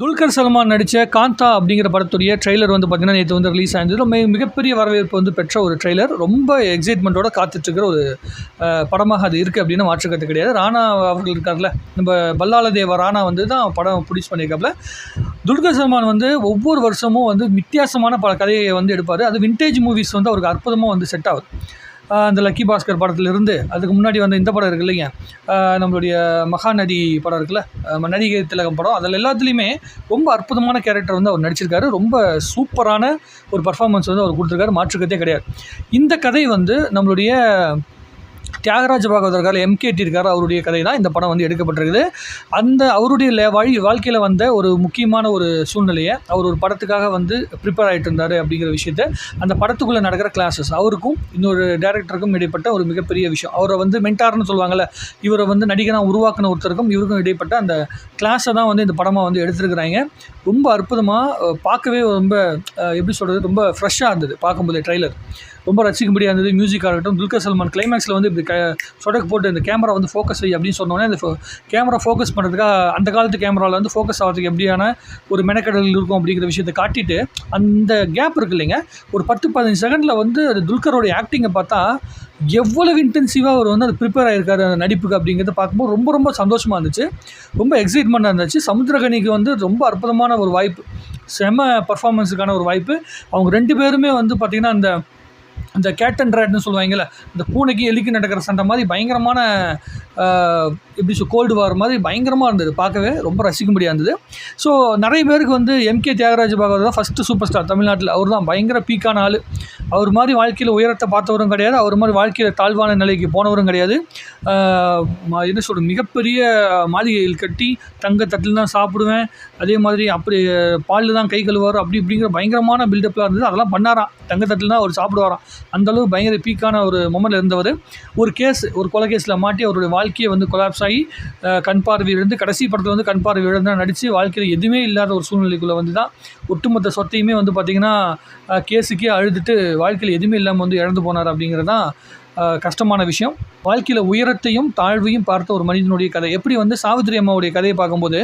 துல்கர் சல்மான் நடித்த காந்தா அப்படிங்கிற படத்துடைய ட்ரெய்லர் வந்து பார்த்திங்கன்னா நேற்று வந்து ரிலீஸ் ஆயிருந்தது. மிகப்பெரிய வரவேற்பு வந்து பெற்ற ஒரு ட்ரெய்லர். ரொம்ப எக்ஸைட்மெண்ட்டோட காத்துட்ருக்கிற ஒரு படமாக அது இருக்குது அப்படின்னு மாற்றுக்கிறது கிடையாது. ராணா அவர்கள் இருக்கார்ல, நம்ம பல்லாலதேவ ராணா வந்து தான் படம் ப்ரொடியூஸ் பண்ணியிருக்காப்புல. துல்கர் சல்மான் வந்து ஒவ்வொரு வருஷமும் வந்து வித்தியாசமான பல கதையை வந்து எடுப்பார். அது விண்டேஜ் மூவிஸ் வந்து அவருக்கு அற்புதமாக வந்து செட் ஆகுது. அந்த லக்கி பாஸ்கர் படத்துலேருந்து அதுக்கு முன்னாடி வந்து இந்த படம் இருக்குது இல்லைங்க, நம்மளுடைய மகாநதி படம் இருக்குல்ல, நடிகை திலகம் படம், அதில் எல்லாத்துலேயுமே ரொம்ப அற்புதமான கேரக்டர் வந்து அவர் நடிச்சிருக்காரு. ரொம்ப சூப்பரான ஒரு பர்ஃபார்மன்ஸ் வந்து அவர் கொடுத்துருக்காரு, மாற்றுக்கிறதே கிடையாது. இந்த கதை வந்து நம்மளுடைய தியாகராஜ பாகவதர் இருக்கார், எம்கேடி இருக்கார், அவருடைய கதை தான் இந்த படம் வந்து எடுக்கப்பட்டிருக்குது. அந்த அவருடைய வாழ்க்கையில் வந்த ஒரு முக்கியமான ஒரு சூழ்நிலையை அவர் ஒரு படத்துக்காக வந்து ப்ரிப்பேர் ஆகிட்டு இருந்தார் அப்படிங்கிற விஷயத்த, அந்த படத்துக்குள்ளே நடக்கிற கிளாஸஸ் அவருக்கும் இன்னொரு டேரக்டருக்கும் இடைப்பட்ட ஒரு மிகப்பெரிய விஷயம். அவரை வந்து மென்டார்னு சொல்லுவாங்கள்ல, இவரை வந்து நடிகனாக உருவாக்கின ஒருத்தருக்கும் இவருக்கும் இடைப்பட்ட அந்த கிளாஸை தான் வந்து இந்த படமாக வந்து எடுத்துருக்குறாங்க. ரொம்ப அற்புதமாக பார்க்கவே ரொம்ப எப்படி சொல்கிறது, ரொம்ப ஃப்ரெஷ்ஷாக இருந்தது பார்க்கும்போதே. ட்ரெய்லர் ரொம்ப ரசிக்கும்படியாக இருந்தது. மியூசிக்காக இருக்கட்டும், துல்கர் சல்மான் கிளைமேக்ஸில் வந்து இப்படி சொடக்கு போட்டு இந்த கேமரா வந்து ஃபோக்கஸ் ஆகி அப்படின்னு சொன்னோன்னே, அந்த கேமரா ஃபோக்கஸ் பண்ணுறதுக்காக அந்த காலத்து கேமராவில் வந்து ஃபோக்கஸ் ஆகிறதுக்கு எப்படியான ஒரு மெனக்கடல் இருக்கும் அப்படிங்கிற விஷயத்தை காட்டிட்டு, அந்த கேப் இருக்குது இல்லைங்க, ஒரு 10-15 செகண்டில் வந்து அது துல்கரோடைய ஆக்டிங்கை பார்த்தா எவ்வளவு இன்டென்சிவாக அவர் வந்து அது ப்ரிப்பேர் ஆகிருக்காரு அந்த நடிப்புக்கு அப்படிங்கிறத பார்க்கும்போது ரொம்ப ரொம்ப சந்தோஷமாக இருந்துச்சு. ரொம்ப எக்ஸைட்மெண்ட்டாக இருந்துச்சு. சமுத்திரகனிக்கு வந்து ரொம்ப அற்புதமான ஒரு வாய்ப்பு, செம பர்ஃபார்மன்ஸுக்கான ஒரு வாய்ப்பு. அவங்க 2 பேருமே வந்து பார்த்திங்கன்னா அந்த கேட் அண்ட் ரேட்னு சொல்லுவாங்கள்ல, இந்த பூனைக்கு எலிக்கு நடக்கிற சண்டை மாதிரி பயங்கரமான எப்படி கோல்டு வார் மாதிரி பயங்கரமாக இருந்தது. பார்க்கவே ரொம்ப ரசிக்கும்படியாக இருந்தது. ஸோ நிறைய பேருக்கு வந்து எம்கே தியாகராஜ பாகவதர் தான் ஃபஸ்ட்டு சூப்பர் ஸ்டார் தமிழ்நாட்டில். அவர் தான் பயங்கர பீக்கான ஆள். அவர் மாதிரி வாழ்க்கையில் உயரத்தை பார்த்தவரும் கிடையாது, அவர் மாதிரி வாழ்க்கையில் தாழ்வான நிலைக்கு போனவரும் கிடையாது. என்ன சொல்கிறது, மிகப்பெரிய மாளிகையில் கட்டி தங்கத்தட்டில் தான் சாப்பிடுவேன், அதே மாதிரி அப்படி பாலில் தான் கை கழுவார், அப்படி இப்படிங்கிற பயங்கரமான பில்டப்லாம் இருந்தது. அதெல்லாம் பண்ணாராம், தங்கத்தட்டில் தான் அவர் சாப்பிடுவாராம். அந்தளவு பயங்கர பீக்கான ஒரு மொமெண்ட்டில் இருந்தவர். ஒரு கொலை கேஸில் மாட்டி அவருடைய வாழ்க்கையை வந்து கொலாப்ஸ் ஆகி கண் பார்வை இழந்து, கடைசி படத்தில் வந்து கண் பார்வை இழந்து நடித்து வாழ்க்கையில் எதுவுமே இல்லாத ஒரு சூழ்நிலைக்குள்ளே வந்து தான் ஒட்டுமொத்த சொத்தையுமே வந்து பார்த்திங்கன்னா கேஸுக்கே அழுதுட்டு வாழ்க்கையில் எதுவுமே இல்லாமல் வந்து இழந்து போனார். அப்படிங்கிறது தான் கஷ்டமான விஷயம். வாழ்க்கையில் உயரத்தையும் தாழ்வையும் பார்த்த ஒரு மனிதனுடைய கதை. எப்படி வந்து சாவித்திரி அம்மாவுடைய கதையை பார்க்கும்போது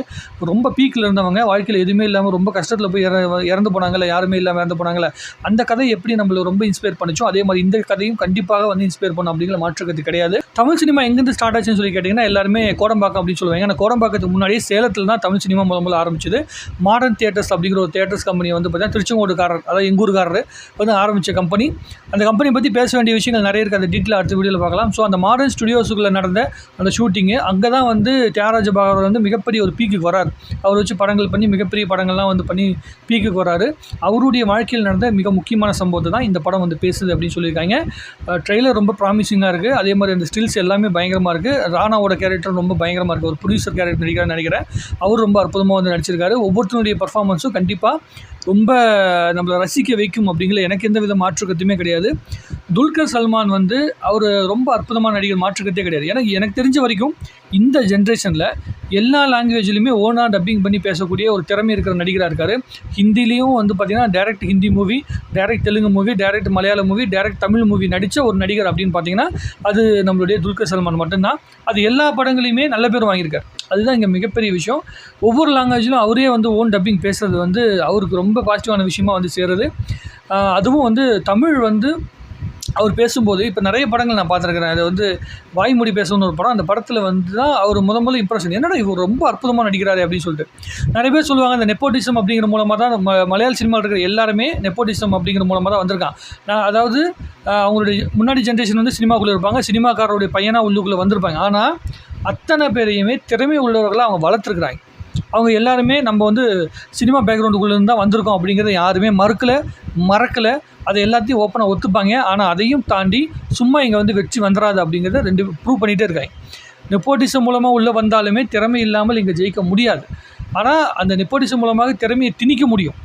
ரொம்ப பீக்கில் இருந்தவங்க வாழ்க்கையில் எதுவுமே இல்லாமல் ரொம்ப கஷ்டத்தில் போய் இறந்து போனாங்கல்ல, யாருமே இல்லாமல் இறந்து போனாங்கல்ல, அந்த கதை எப்படி நம்மளை ரொம்ப இன்ஸ்பயர் பண்ணிச்சோ அதே மாதிரி இந்த கதையும் கண்டிப்பாக வந்து இன்ஸ்பயர் பண்ணும் அப்படிங்கிற மாற்றுக்கிறது கிடையாது. தமிழ் சினிமா எங்கேருந்து ஸ்டார்ட் ஆச்சுன்னு சொல்லி கேட்டிங்கன்னா எல்லாருமே கோடம்பாக்கம் அப்படின்னு சொல்லுவாங்க. ஆனால் கோடம்பாக்கத்துக்கு முன்னாடியே சேலத்தில் தான் தமிழ் சினிமா முதல்ல ஆரம்பிச்சது. மாடர்ன் தியேட்டர்ஸ் அப்படிங்கிற ஒரு தியேட்டர்ஸ் கம்பெனி வந்து பார்த்தீங்கன்னா திருச்செங்கோடுக்காரர், அதாவது எங்கூருக்காரர் வந்து ஆரம்பித்த கம்பெனி. அந்த கம்பெனி பற்றி பேச வேண்டிய விஷயங்கள் நிறைய இருக்குது, அந்த டீட்டெயில் அடுத்த வீடியோவில் பார்க்கலாம். ஸோ அந்த மாடர்ன் ஸ்டுடியோஸுக்குள்ளே நடந்த அந்த ஷூட்டிங்கு, அங்கே தான் வந்து தியாகராஜ பாகவதர் வந்து மிகப்பெரிய ஒரு பீக்குக்கு வராரு. அவர் வச்சு படங்கள் பண்ணி மிகப்பெரிய படங்கள்லாம் வந்து பண்ணி பீக்குக்கு வராரு. அவருடைய வாழ்க்கையில் நடந்த மிக முக்கியமான சம்பவத்தை தான் இந்த படம் வந்து பேசுது அப்படின்னு சொல்லியிருக்காங்க. ட்ரெய்லர் ரொம்ப ப்ராமிசிங்காக இருக்குது. அதே மாதிரி அந்த ஸ்டில்ஸ் எல்லாமே பயங்கரமாக இருக்குது. ராணாவோட கேரக்டர் ரொம்ப பயங்கரமாக இருக்குது. ஒரு ப்ரொடியூசர் கேரக்டர் நடிக்கிறான்னு நினைக்கிறேன். அவர் ரொம்ப அற்புதமாக வந்து நடிச்சிருக்காரு. ஒவ்வொருத்தருடைய பர்ஃபார்மன்ஸும் கண்டிப்பாக ரொம்ப நம்மளை ரசிக்க வைக்கும் அப்படிங்கிற எனக்கு எந்த வித மாற்றுக்கத்துமே கிடையாது. துல்கர் சல்மான் வந்து அவர் ரொம்ப அற்புதமான நடிகர், மாற்றுக்கத்தே கிடையாது. எனக்கு தெரிஞ்ச வரைக்கும் இந்த ஜென்ரேஷனில் எல்லா லாங்குவேஜ்லையுமே ஓனாக டப்பிங் பண்ணி பேசக்கூடிய ஒரு திறமை இருக்கிற நடிகராக இருக்கார். ஹிந்திலையும் வந்து பார்த்திங்கன்னா direct Hindi movie, direct Telugu movie, direct மலையாள மூவி, டேரக்ட் தமிழ் மூவி நடித்த ஒரு நடிகர் அப்படின்னு பார்த்திங்கன்னா அது நம்மளுடைய துல்கர் சல்மான் மட்டும்தான். அது எல்லா படங்களையுமே நல்ல பேர் வாங்கியிருக்கார். அதுதான் இங்கே மிகப்பெரிய விஷயம். ஒவ்வொரு லாங்குவேஜிலும் அவரே வந்து ஓன் டப்பிங் பேசுகிறது வந்து அவருக்கு ரொம்ப பாசிட்டிவான விஷயமாக வந்து சேருது. அதுவும் வந்து தமிழ் வந்து அவர் பேசும்போது இப்போ நிறைய படங்கள் நான் பார்த்துருக்கிறேன். அது வந்து வாய்மொழி பேசணும்னு ஒரு படம், அந்த படத்தில் வந்து தான் அவர் முதல்ல இம்ப்ரெஷன், என்னடா இவர் ரொம்ப அற்புதமாக நடிக்கிறாரு அப்படின்னு சொல்லிட்டு. நிறைய பேர் சொல்லுவாங்க இந்த நெப்போட்டிசம் அப்படிங்கிற மூலமாக தான் மலையாள சினிமாவில் இருக்கிற எல்லாருமே நெப்போட்டிசம் அப்படிங்கிற மூலமாக தான் வந்திருக்கான். அதாவது அவங்களுடைய முன்னாடி ஜென்ரேஷன் வந்து சினிமாக்குள்ளே இருப்பாங்க, சினிமாக்காரருடைய பையனாக உள்ளுக்குள்ளே வந்திருப்பாங்க. ஆனால் அத்தனை பேரையுமே திறமை உள்ளவர்களாக அவங்க வளர்த்துருக்குறாங்க. அவங்க எல்லாருமே நம்ம வந்து சினிமா பேக்ரவுண்டுக்குள்ளேருந்து தான் வந்திருக்கோம் அப்படிங்கிறத யாருமே மறக்கலை. அதை எல்லாத்தையும் ஓப்பனாக ஒத்துப்பாங்க. ஆனால் அதையும் தாண்டி சும்மா இங்கே வந்து வெற்றி வந்துடாது அப்படிங்கிறத ப்ரூவ் பண்ணிகிட்டே இருக்காங்க. நெப்போட்டிசம் மூலமாக உள்ளே வந்தாலுமே திறமை இல்லாமல் இங்கே ஜெயிக்க முடியாது. ஆனால் அந்த நெப்போட்டிசம் மூலமாக திறமையை திணிக்க முடியும்,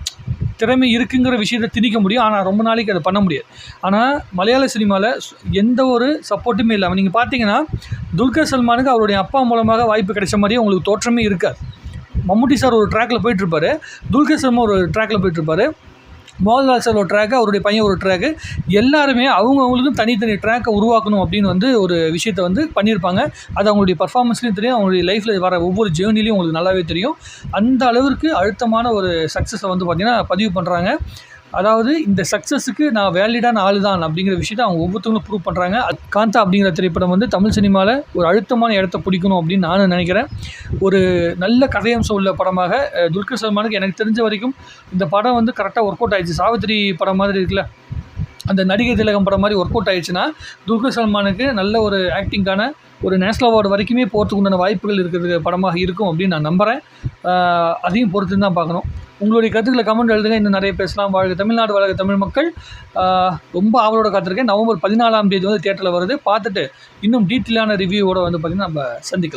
திறமை இருக்குங்கிற விஷயத்தை திணிக்க முடியும். ஆனால் ரொம்ப நாளைக்கு அதை பண்ண முடியாது. ஆனால் மலையாள சினிமாவில் எந்த ஒரு சப்போர்ட்டுமே இல்லாமல் நீங்கள் பார்த்தீங்கன்னா துல்கர் சல்மானுக்கு அவருடைய அப்பா மூலமாக வாய்ப்பு கிடைச்ச மாதிரியே உங்களுக்கு தோற்றமே இருக்காது. மம்முட்டி சார் ஒரு ட்ராக்கில் போயிட்டுருப்பார், துல்கர் சல்மான் ஒரு ட்ராக்கில் போயிட்டுருப்பார். மோகன்லால் சார் ஒரு ட்ராக்கு, அவருடைய பையன் ஒரு ட்ராக்கு, எல்லாருமே அவங்களுக்கும் தனித்தனி ட்ராக்கை உருவாக்கணும் அப்படின்னு வந்து ஒரு விஷயத்தை வந்து பண்ணியிருப்பாங்க. அது அவங்களுடைய பர்ஃபார்மன்ஸ்லையும் தெரியும், அவங்களுடைய லைஃப்பில் வர ஒவ்வொரு ஜேர்னிலையும் உங்களுக்கு நல்லாவே தெரியும். அந்த அளவிற்கு அழுத்தமான ஒரு சக்ஸஸை வந்து பார்த்திங்கன்னா பதிவு பண்ணுறாங்க. அதாவது இந்த சக்ஸஸுக்கு நான் வேலிடான ஆள் தான் அப்படிங்கிற விஷயத்தை அவங்க ஒவ்வொருத்தவங்களும் ப்ரூவ் பண்ணுறாங்க. காந்தா அப்படிங்கிற திரைப்படம் வந்து தமிழ் சினிமாவில் ஒரு அழுத்தமான இடத்த பிடிக்கணும் அப்படின்னு நானும் நினைக்கிறேன். ஒரு நல்ல கதையம்சம் உள்ள படமாக துல்கர் சல்மானுக்கு எனக்கு தெரிஞ்ச வரைக்கும் இந்த படம் வந்து கரெக்டாக ஒர்க் அவுட் ஆயிடுச்சு. சாவித்திரி படம் மாதிரி இருக்குல்ல, அந்த நடிகை திலகம் படம் மாதிரி ஒர்க் அவுட் ஆயிடுச்சுன்னா துல்கர் சல்மானுக்கு நல்ல ஒரு ஆக்டிங்கான ஒரு நேஷனல் அவார்டு வரைக்குமே போகிறதுக்கு உண்டான வாய்ப்புகள் இருக்கிறது படமாக இருக்கும் அப்படின்னு நான் நம்புகிறேன். அதையும் பொறுத்து தான் பார்க்கணும். உங்களுடைய கருத்துக்களை கமெண்ட் எழுதுங்க. இன்னும் நிறைய பேசலாம். வாழ்க தமிழ்நாடு, வாழ்க தமிழ் மக்கள். ரொம்ப ஆவலோட காத்திருக்கேன். நவம்பர் 14ஆம் தேதி வந்து தியேட்டரில் வருது. பார்த்துட்டு இன்னும் டீட்டெயிலான ரிவ்யூவோடு வந்து பார்த்திங்கன்னா நம்ம சந்திக்கலாம்.